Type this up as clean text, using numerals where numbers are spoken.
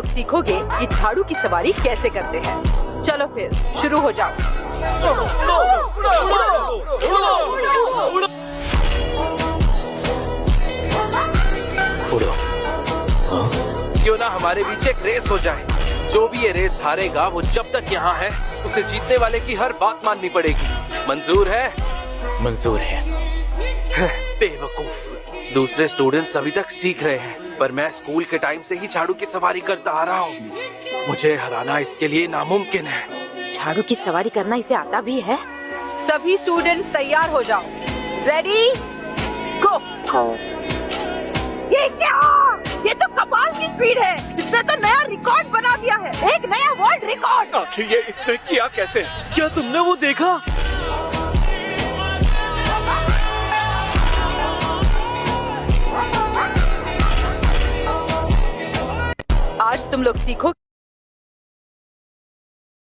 लोग सीखोगे कि झाड़ू की सवारी कैसे करते हैं। चलो फिर शुरू हो जाओ। उड़ो। क्यों ना हमारे बीच एक रेस हो जाए। जो भी ये रेस हारेगा वो जब तक यहाँ है उसे जीतने वाले की हर बात माननी पड़ेगी। मंजूर है? मंजूर है। बेवकूफ। दूसरे स्टूडेंट्स अभी तक सीख रहे हैं, पर मैं स्कूल के टाइम से ही झाड़ू की सवारी करता आ रहा हूँ। मुझे हराना इसके लिए नामुमकिन है। झाड़ू की सवारी करना इसे आता भी है? सभी स्टूडेंट्स तैयार हो जाओ। रेडी गो। ये क्या? ये तो कमाल की स्पीड है। इसने तो नया रिकॉर्ड बना दिया है, एक नया वर्ल्ड रिकॉर्ड। आखिर ये इसने किया कैसे? क्या तुमने वो देखा? आज तुम लोग सीखो